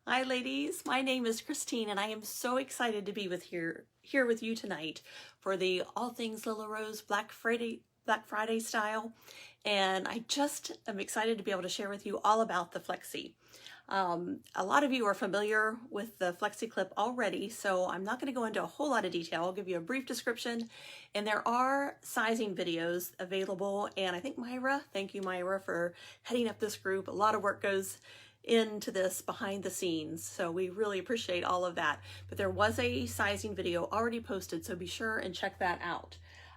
Hi ladies, my name is Christine and I am so excited to be here with you tonight for the All Things Lilla Rose Black Friday style. And I just am excited to be able to share with you all about the Flexi. A lot of you are familiar with the Flexi Clip already, so I'm not going to go into a whole lot of detail. I'll give you a brief description, and there are sizing videos available. And I think Myra, thank you Myra for heading up this group. A lot of work goes into this behind the scenes, so we really appreciate all of that. But there was a sizing video already posted, so be sure and check that out.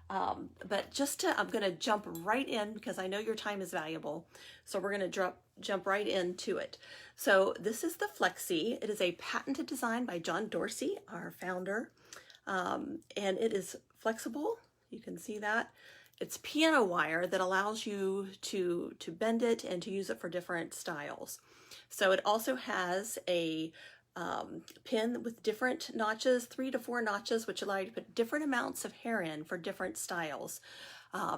I'm going to jump right in because I know your time is valuable. So we're going to jump right into it. So this is the Flexi. It is a patented design by John Dorsey, our founder. And it is flexible. You can see that. It's piano wire that allows you to bend it and to use it for different styles. So it also has a pin with different notches, 3 to 4 notches, which allow you to put different amounts of hair in for different styles.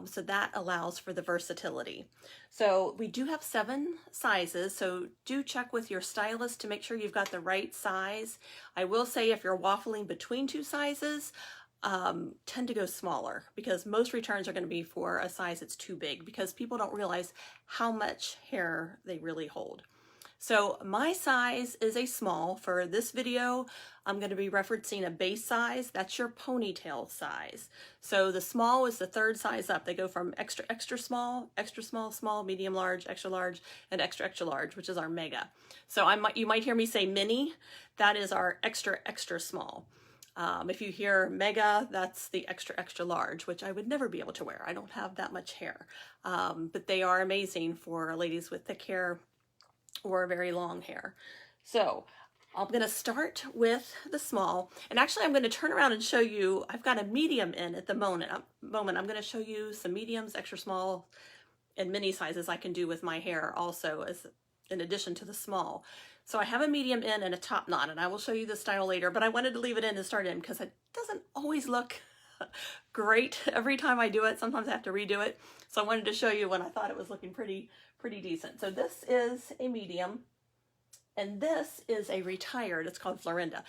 So that allows for the versatility. So we do have 7 sizes, so do check with your stylist to make sure you've got the right size. I will say if you're waffling between 2 sizes, tend to go smaller because most returns are going to be for a size that's too big because people don't realize how much hair they really hold. So my size is a small. For this video, I'm going to be referencing a base size. That's your ponytail size. So the small is the 3rd size up. They go from extra small, small, medium large, and extra large, which is our mega. So you might hear me say mini. That is our extra small. If you hear mega, that's the extra large, which I would never be able to wear. I don't have that much hair, but they are amazing for ladies with thick hair or very long hair. So I'm going to start with the small, and actually I'm going to turn around and show you, I've got a medium in at the moment. I'm going to show you some mediums, extra small, and mini sizes I can do with my hair also, as in addition to the small. So I have a medium in and a top knot, and I will show you the style later, but I wanted to leave it in and start in because it doesn't always look great every time I do it. Sometimes I have to redo it. So I wanted to show you when I thought it was looking pretty decent. So this is a medium, and this is a retired. It's called Florinda.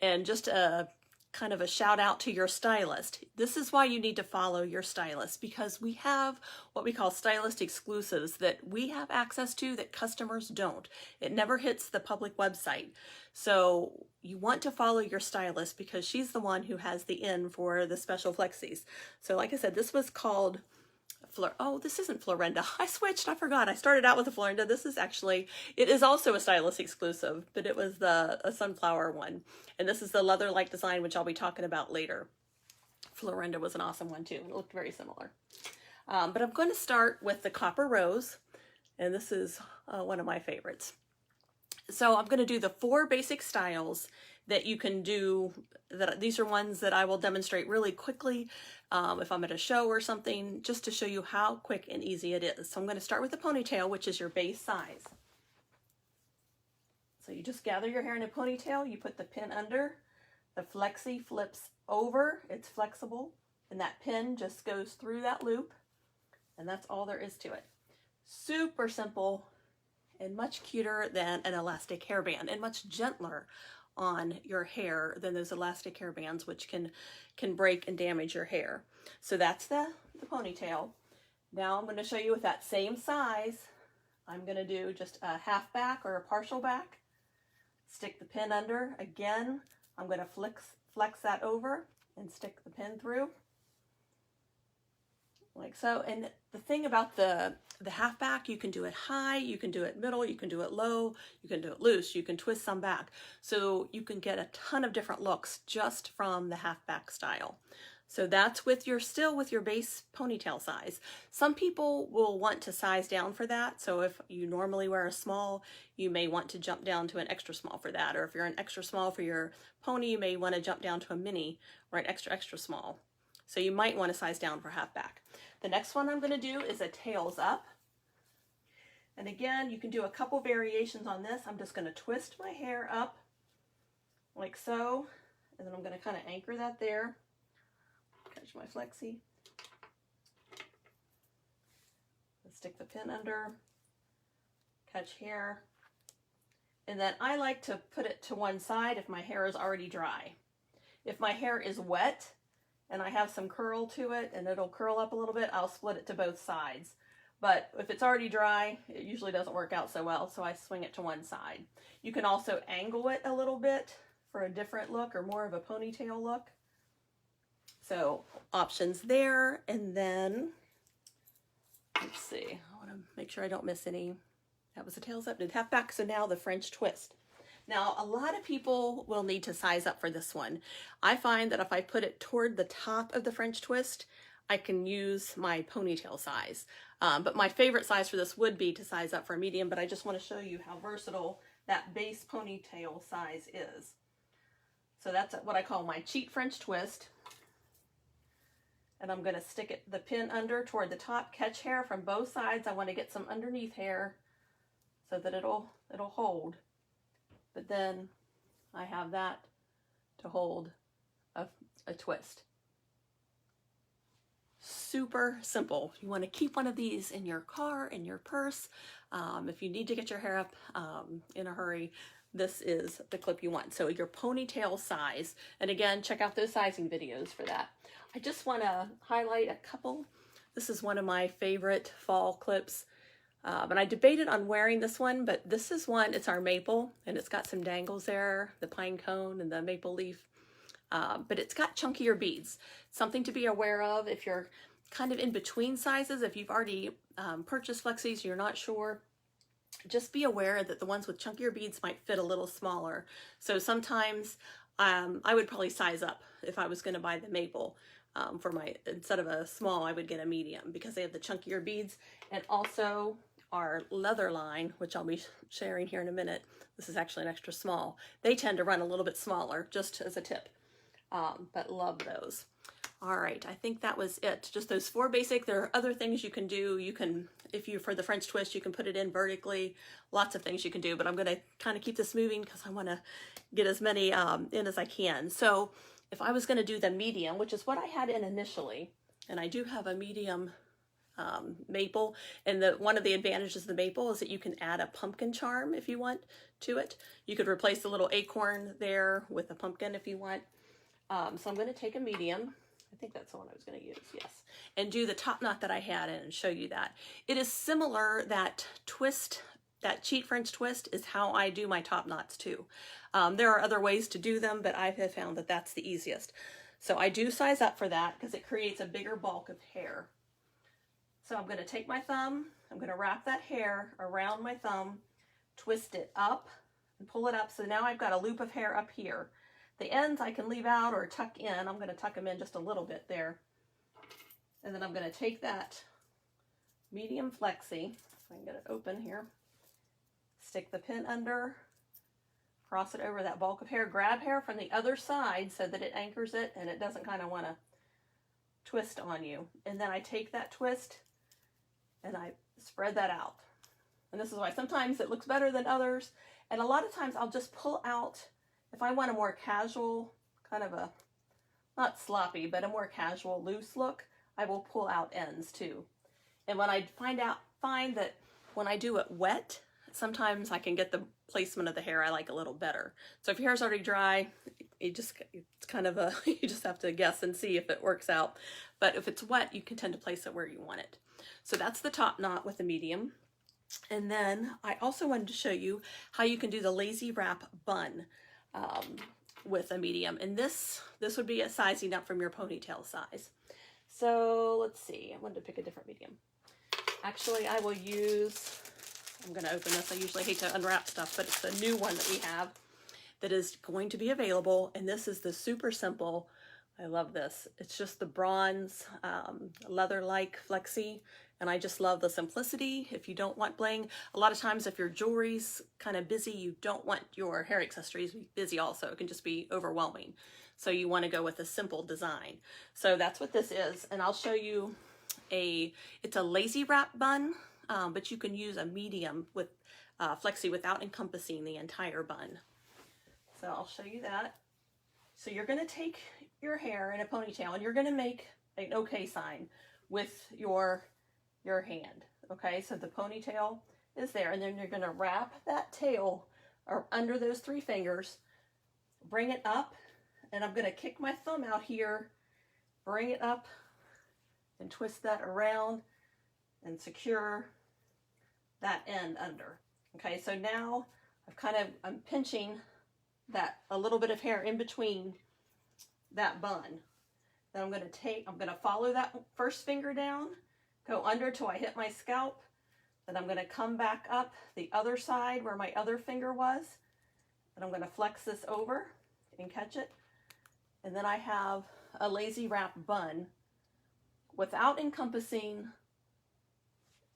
And just a kind of a shout out to your stylist. This is why you need to follow your stylist, because we have what we call stylist exclusives that we have access to that customers don't. It never hits the public website. So you want to follow your stylist because she's the one who has the in for the special Flexis. So like I said, this was called oh, this isn't Florinda. I switched. I forgot. I started out with a Florinda. This is actually, it is also a stylist exclusive, but it was a sunflower one. And this is the leather-like design, which I'll be talking about later. Florinda was an awesome one too. It looked very similar. But I'm going to start with the copper rose, and this is one of my favorites. So I'm going to do the 4 basic styles that you can do. These are ones that I will demonstrate really quickly if I'm at a show or something, just to show you how quick and easy it is. So I'm going to start with the ponytail, which is your base size. So you just gather your hair in a ponytail, you put the pin under, the Flexi flips over, it's flexible, and that pin just goes through that loop, and that's all there is to it. Super simple and much cuter than an elastic hairband, and much gentler on your hair than those elastic hairbands, which can break and damage your hair. So that's the ponytail. Now I'm going to show you with that same size. I'm going to do just a half back or a partial back. Stick the pin under. Again, I'm going to flex that over and stick the pin through. Like so. And the thing about the half back, you can do it high, you can do it middle, you can do it low, you can do it loose, you can twist some back. So you can get a ton of different looks just from the half back style. So that's still with your base ponytail size. Some people will want to size down for that. So if you normally wear a small, you may want to jump down to an extra small for that. Or if you're an extra small for your pony, you may want to jump down to a mini or an extra small. So you might want to size down for half back. The next one I'm going to do is a tails up. And again, you can do a couple variations on this. I'm just going to twist my hair up like so, and then I'm going to kind of anchor that there. Catch my Flexi. Stick the pin under, catch hair, And then I like to put it to one side if my hair is already dry. If my hair is wet and I have some curl to it and it'll curl up a little bit, I'll split it to both sides. But if it's already dry, it usually doesn't work out so well, so I swing it to one side. You can also angle it a little bit for a different look or more of a ponytail look. So options there. And then, let's see, I want to make sure I don't miss any. That was the tails up, did half back, so now the French twist. Now, a lot of people will need to size up for this one. I find that if I put it toward the top of the French twist, I can use my ponytail size. But my favorite size for this would be to size up for a medium, but I just want to show you how versatile that base ponytail size is. So that's what I call my cheat French twist. And I'm going to stick the pin under toward the top, catch hair from both sides. I want to get some underneath hair so that it'll hold. But then I have that to hold a twist. Super simple. You want to keep one of these in your car, in your purse. If you need to get your hair up in a hurry, this is the clip you want. So your ponytail size, and again, check out those sizing videos for that. I just want to highlight a couple. This is one of my favorite fall clips. And I debated on wearing this one, but this is one, it's our maple, and it's got some dangles there, the pine cone and the maple leaf. But it's got chunkier beads. Something to be aware of if you're kind of in between sizes. If you've already purchased Flexis, you're not sure, just be aware that the ones with chunkier beads might fit a little smaller. So sometimes I would probably size up if I was going to buy the maple. For my, instead of a small, I would get a medium because they have the chunkier beads. And also our leather line, which I'll be sharing here in a minute. This is actually an extra small. They tend to run a little bit smaller, just as a tip. But love those. All right, I think that was it. Just those 4 basic. There are other things you can do. You can, for the French twist, you can put it in vertically. Lots of things you can do, but I'm gonna kind of keep this moving because I wanna get as many in as I can. So if I was gonna do the medium, which is what I had in initially, and I do have a medium maple, and one of the advantages of the maple is that you can add a pumpkin charm if you want to it. You could replace the little acorn there with a pumpkin if you want. So I'm going to take a medium, I think that's the one I was going to use, yes, and do the top knot that I had and show you that. It is similar, that twist, that cheat French twist is how I do my top knots too. There are other ways to do them, but I have found that that's the easiest. So I do size up for that because it creates a bigger bulk of hair. So I'm going to take my thumb, I'm going to wrap that hair around my thumb, twist it up and pull it up. So now I've got a loop of hair up here. The ends I can leave out or tuck in. I'm going to tuck them in just a little bit there. And then I'm going to take that medium flexi, if I can get it open here, stick the pin under, cross it over that bulk of hair, grab hair from the other side so that it anchors it and it doesn't kind of want to twist on you. And then I take that twist and I spread that out. And this is why sometimes it looks better than others. And a lot of times I'll just pull out, if I want a more casual, kind of a, not sloppy, but a more casual, loose look, I will pull out ends too. And when I find that when I do it wet, sometimes I can get the placement of the hair I like a little better. So if your hair's already dry, it's kind of a, you just have to guess and see if it works out. But if it's wet, you can tend to place it where you want it. So that's the top knot with the medium. And then I also wanted to show you how you can do the lazy wrap bun with a medium. And this would be a sizing up from your ponytail size. So let's see, I wanted to pick a different medium. Actually, I will use, I'm going to open this. I usually hate to unwrap stuff, but it's a new one that we have that is going to be available. And this is the super simple, I love this. It's just the bronze leather-like flexi. And I just love the simplicity. If you don't want bling, a lot of times if your jewelry's kind of busy, you don't want your hair accessories to be busy also. It can just be overwhelming. So you want to go with a simple design. So that's what this is. And I'll show you it's a lazy wrap bun, but you can use a medium with flexi without encompassing the entire bun. So I'll show you that. So you're going to take your hair in a ponytail and you're going to make an okay sign with your hand. Okay, so the ponytail is there, and then you're going to wrap that tail or under those 3 fingers, bring it up, and I'm going to kick my thumb out here, bring it up, and twist that around and secure that end under. Okay, so now I'm pinching that a little bit of hair in between that bun. Then I'm going to follow that first finger down, go under till I hit my scalp. Then I'm going to come back up the other side where my other finger was, and I'm going to flex this over and catch it. And then I have a lazy wrap bun without encompassing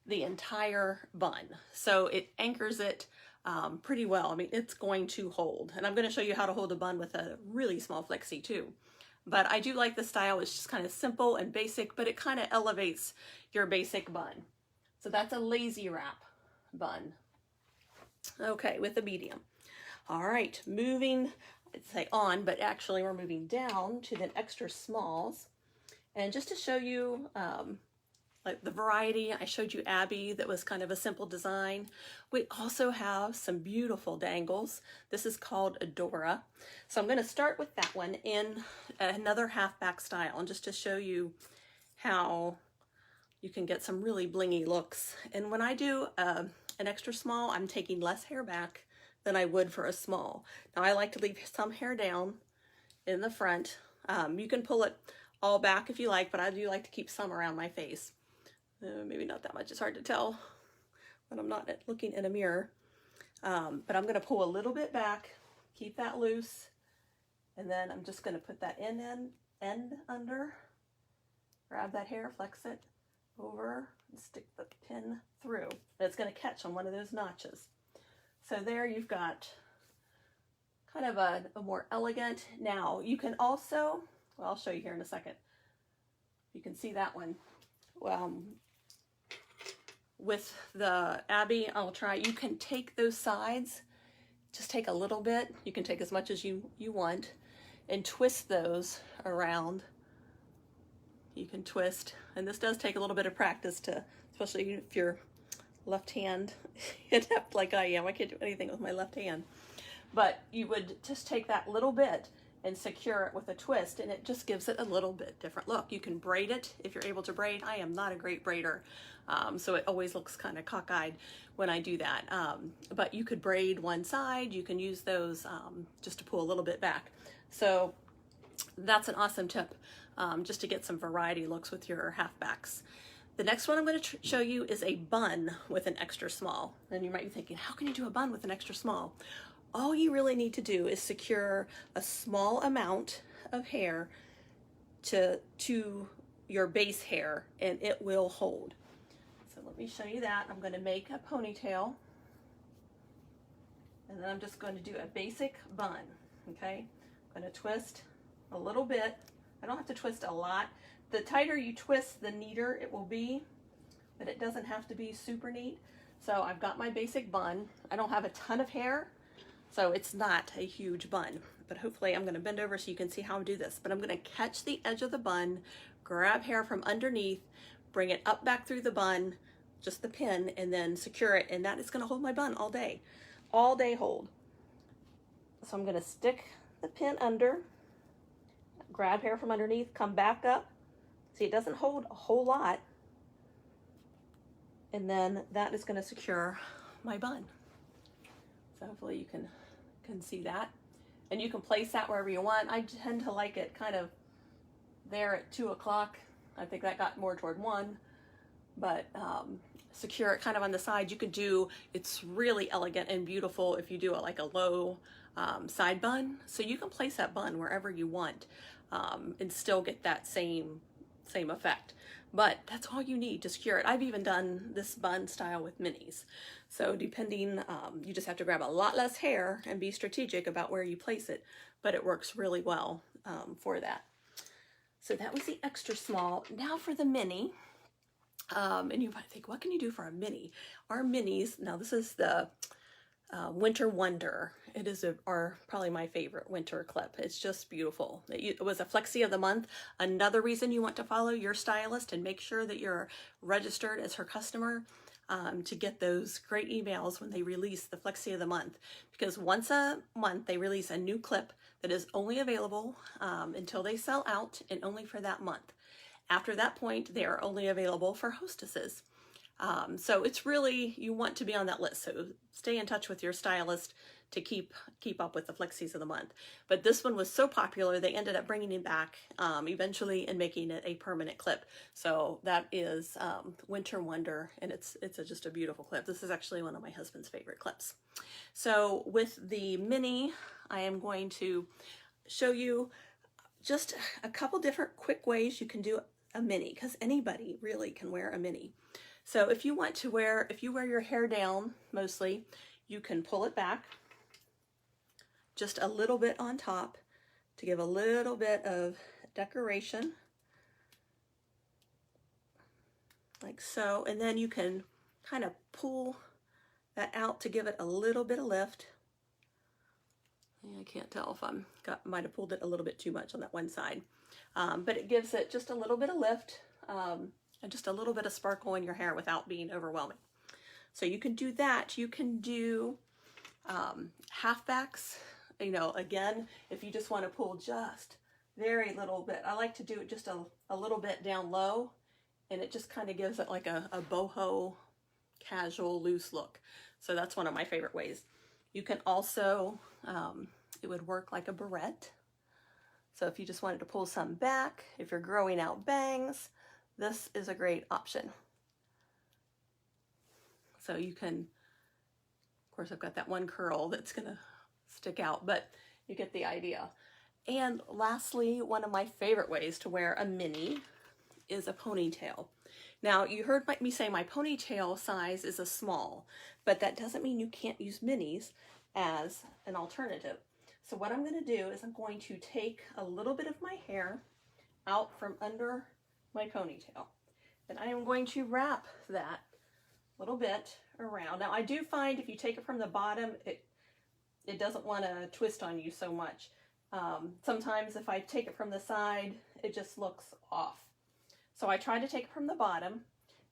the entire bun. So it anchors it pretty well. I mean, it's going to hold. And I'm going to show you how to hold a bun with a really small flexi too. But I do like the style. It's just kind of simple and basic, but it kind of elevates your basic bun. So that's a lazy wrap bun. Okay, with a medium. All right, moving, I'd say on, but actually we're moving down to the extra smalls. And just to show you like the variety, I showed you Abby, that was kind of a simple design. We also have some beautiful dangles. This is called Adora. So I'm going to start with that one in another halfback style, and just to show you how you can get some really blingy looks. And when I do an extra small, I'm taking less hair back than I would for a small. Now I like to leave some hair down in the front. You can pull it all back if you like, but I do like to keep some around my face. Maybe not that much, it's hard to tell when I'm not looking in a mirror. But I'm gonna pull a little bit back, keep that loose, and then I'm just gonna put that end under, grab that hair, flex it over, and stick the pin through. And it's gonna catch on one of those notches. So there you've got kind of a more elegant. Now you can also, well, I'll show you here in a second. You can see that one. With the Abby, you can take those sides, just take a little bit. You can take as much as you want and twist those around. You can twist, and this does take a little bit of practice to, especially if you're left hand inept like I am. I can't do anything with my left hand. But you would just take that little bit and secure it with a twist, and it just gives it a little bit different look. You can braid it if you're able to braid. I am not a great braider, so it always looks kind of cockeyed when I do that. But you could braid one side. You can use those just to pull a little bit back. So that's an awesome tip, just to get some variety looks with your halfbacks. The next one I'm going to show you is a bun with an extra small. And you might be thinking, how can you do a bun with an extra small? All you really need to do is secure a small amount of hair to your base hair, and it will hold. So let me show you that. I'm going to make a ponytail, and then I'm just going to do a basic bun. Okay, I'm going to twist a little bit. I don't have to twist a lot. The tighter you twist, the neater it will be, but it doesn't have to be super neat. So I've got my basic bun. I don't have a ton of hair, so it's not a huge bun, but hopefully I'm going to bend over so you can see how I do this. But I'm going to catch the edge of the bun, grab hair from underneath, bring it up back through the bun, just the pin, and then secure it, and that is going to hold my bun all day hold. So I'm going to stick the pin under, grab hair from underneath, come back up. See, it doesn't hold a whole lot, and then that is going to secure my bun. So hopefully you can see that, and you can place that wherever you want. I tend to like it kind of there at 2 o'clock. I think that got more toward 1, but secure it kind of on the side. You could do, it's really elegant and beautiful if you do it like a low side bun. So you can place that bun wherever you want and still get that same effect. But that's all you need to secure it. I've even done this bun style with minis. So depending, you just have to grab a lot less hair and be strategic about where you place it, but it works really well for that. So that was the extra small. Now for the mini. And you might think, what can you do for a mini? Our minis, now this is the Winter Wonder. It is probably my favorite winter clip. It's just beautiful. It was a Flexi of the month. Another reason you want to follow your stylist and make sure that you're registered as her customer. to get those great emails when they release the Flexi of the month, because once a month they release a new clip that is only available until they sell out, and only for that month. After that point, they are only available for hostesses. So it's really, you want to be on that list. So stay in touch with your stylist to keep up with the Flexis of the month. But this one was so popular, they ended up bringing it back eventually and making it a permanent clip. So that is Winter Wonder, and it's just a beautiful clip. This is actually one of my husband's favorite clips. So with the mini, I am going to show you just a couple different quick ways you can do a mini, because anybody really can wear a mini. So if you want to wear, if you wear your hair down mostly, you can pull it back just a little bit on top to give a little bit of decoration, like so, and then you can kind of pull that out to give it a little bit of lift. I can't tell if might have pulled it a little bit too much on that one side, but it gives it just a little bit of lift and just a little bit of sparkle in your hair without being overwhelming. So you can do that. You can do halfbacks. You know, again, if you just want to pull just very little bit, I like to do it just a little bit down low, and it just kind of gives it like a boho, casual, loose look. So that's one of my favorite ways. You can also, it would work like a barrette. So if you just wanted to pull some back, if you're growing out bangs, this is a great option. So you can, of course, I've got that one curl that's gonna stick out, but you get the idea. And lastly, one of my favorite ways to wear a mini is a ponytail. Now, you heard me say my ponytail size is a small, but that doesn't mean you can't use minis as an alternative. So what I'm going to do is I'm going to take a little bit of my hair out from under my ponytail, and I am going to wrap that little bit around. Now, I do find if you take it from the bottom, it doesn't want to twist on you so much. Sometimes if I take it from the side, it just looks off. So I try to take it from the bottom,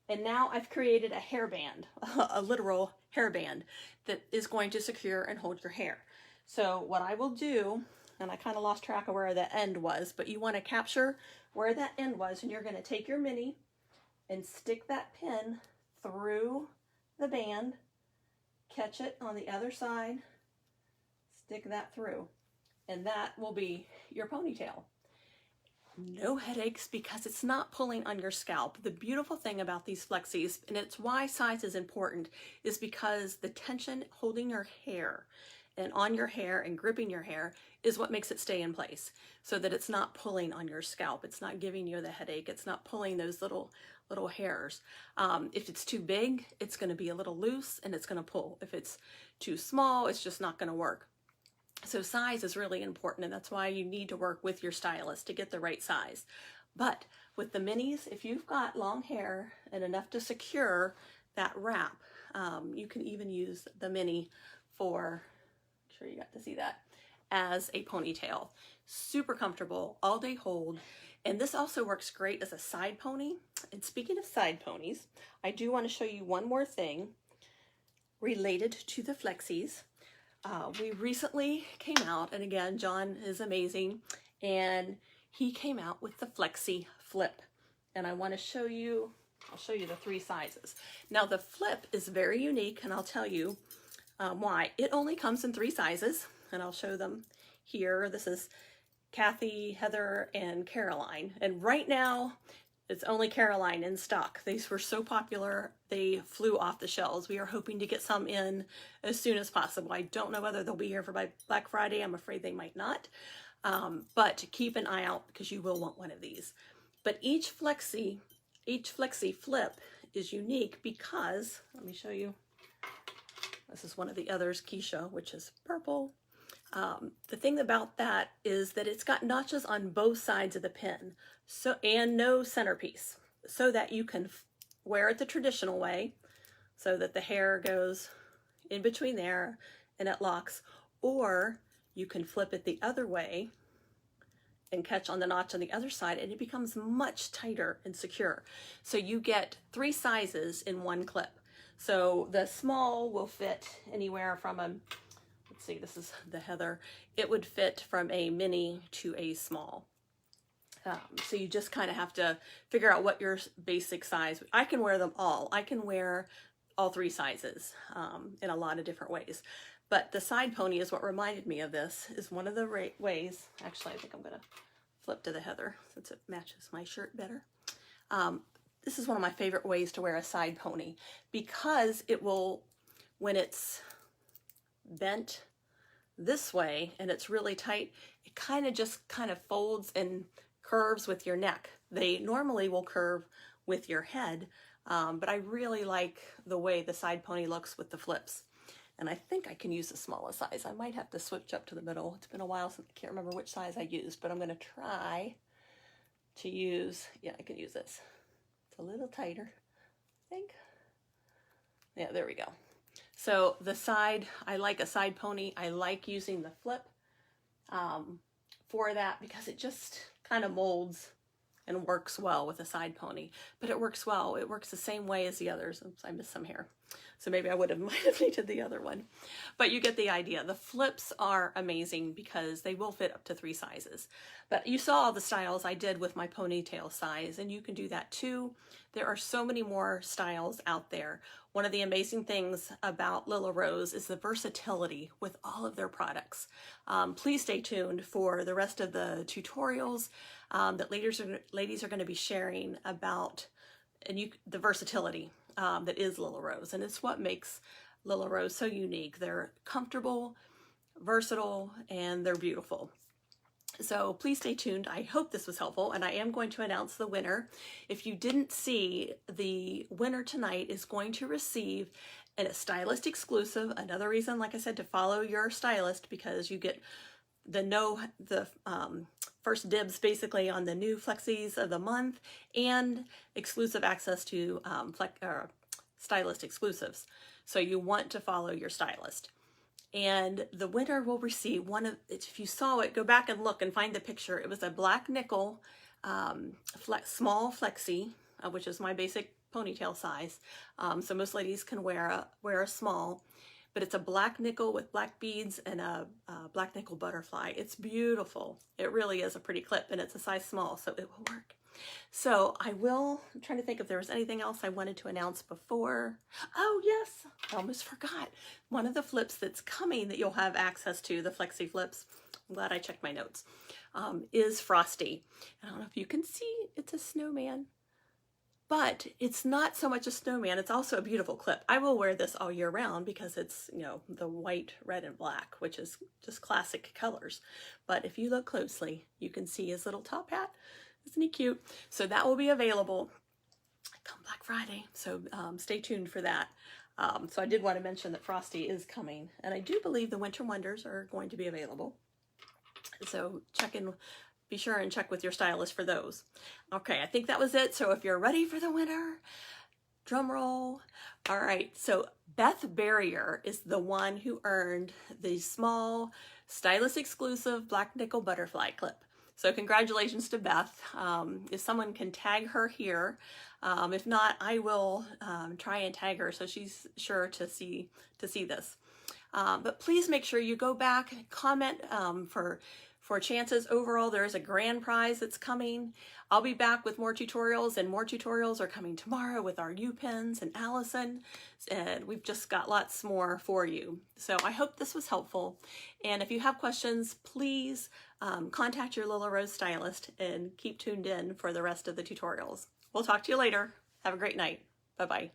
and now I've created a hairband, a literal hairband that is going to secure and hold your hair. So what I will do, and I kind of lost track of where the end was, but you want to capture where that end was, and you're going to take your mini and stick that pin through the band, catch it on the other side, stick that through, and that will be your ponytail. No headaches, because it's not pulling on your scalp. The beautiful thing about these Flexis, and it's why size is important, is because the tension holding your hair and on your hair and gripping your hair is what makes it stay in place, so that it's not pulling on your scalp. It's not giving you the headache. It's not pulling those little hairs. If it's too big, it's going to be a little loose and it's going to pull. If it's too small, it's just not going to work. So size is really important, and that's why you need to work with your stylist to get the right size. But with the minis, if you've got long hair and enough to secure that wrap, you can even use the mini for, I'm sure you got to see that, as a ponytail. Super comfortable, all day hold. And this also works great as a side pony. And speaking of side ponies, I do want to show you one more thing related to the Flexis. We recently came out, and again, John is amazing, and he came out with the Flexi Flip. And I want to show you, I'll show you the 3 sizes. Now the Flip is very unique, and I'll tell you why. It only comes in 3 sizes, and I'll show them here. This is Kathy, Heather, and Caroline. And right now, it's only Caroline in stock. These were so popular, they flew off the shelves. We are hoping to get some in as soon as possible. I don't know whether they'll be here for by Black Friday. I'm afraid they might not. But keep an eye out, because you will want one of these. But each Flexi Flip is unique because, let me show you. This is one of the others, Keisha, which is purple. The thing about that is that it's got notches on both sides of the pin, and no centerpiece, so that you can wear it the traditional way, so that the hair goes in between there and it locks, or you can flip it the other way and catch on the notch on the other side, and it becomes much tighter and secure. So you get 3 sizes in one clip. So the small will fit anywhere from a, let's see, this is the Heather. It would fit from a mini to a small. So you just kind of have to figure out what your basic size. I can wear them all. I can wear all 3 sizes in a lot of different ways. But the side pony is what reminded me of this, is one of the ways. Actually, I think I'm going to flip to the Heather since it matches my shirt better. This is one of my favorite ways to wear a side pony, because it will, when it's bent this way and it's really tight, it kind of folds and curves with your neck. They normally will curve with your head, but I really like the way the side pony looks with the flips. And I think I can use the smallest size. I might have to switch up to the middle. It's been a while since I can't remember which size I used, but I'm going to try to use, yeah, I can use this. It's a little tighter, I think. Yeah, there we go. So the side, I like a side pony. I like using the flip for that, because it just kind of molds and works well with a side pony. But it works well. It works the same way as the others. Oops, I missed some hair. So maybe I might have needed the other one. But you get the idea. The flips are amazing because they will fit up to 3 sizes. But you saw all the styles I did with my ponytail size, and you can do that too. There are so many more styles out there. One of the amazing things about Lilla Rose is the versatility with all of their products. Please stay tuned for the rest of the tutorials that ladies are going to be sharing about the versatility that is Lilla Rose. And it's what makes Lilla Rose so unique. They're comfortable, versatile, and they're beautiful. So please stay tuned. I hope this was helpful, and I am going to announce the winner. If you didn't see, the winner tonight is going to receive a stylist exclusive. Another reason, like I said, to follow your stylist, because you get the first dibs basically on the new Flexis of the month and exclusive access to stylist exclusives. So you want to follow your stylist. And the winner will receive one of, if you saw it, go back and look and find the picture. It was a black nickel small Flexi, which is my basic ponytail size. So most ladies can wear a small, but it's a black nickel with black beads and a black nickel butterfly. It's beautiful. It really is a pretty clip, and it's a size small, so it will work. So I'm trying to think if there was anything else I wanted to announce before. Oh yes, I almost forgot. One of the flips that's coming that you'll have access to, the Flexi Flips, I'm glad I checked my notes, is Frosty. I don't know if you can see, it's a snowman. But it's not so much a snowman, it's also a beautiful clip. I will wear this all year round because it's, you know, the white, red, and black, which is just classic colors. But if you look closely, you can see his little top hat. Isn't he cute? So that will be available come Black Friday. So stay tuned for that. So I did want to mention that Frosty is coming. And I do believe the Winter Wonders are going to be available. So be sure and check with your stylist for those. Okay, I think that was it. So if you're ready for the winner, drum roll. All right, so Beth Barrier is the one who earned the small stylist exclusive black nickel butterfly clip. So congratulations to Beth. If someone can tag her here, if not, I will try and tag her so she's sure to see this. But please make sure you go back, comment for chances. Overall, there is a grand prize that's coming. I'll be back with more tutorials, and more tutorials are coming tomorrow with our U-Pins and Allison, and we've just got lots more for you. So I hope this was helpful, and if you have questions, please contact your Lilla Rose stylist and keep tuned in for the rest of the tutorials. We'll talk to you later. Have a great night. Bye-bye.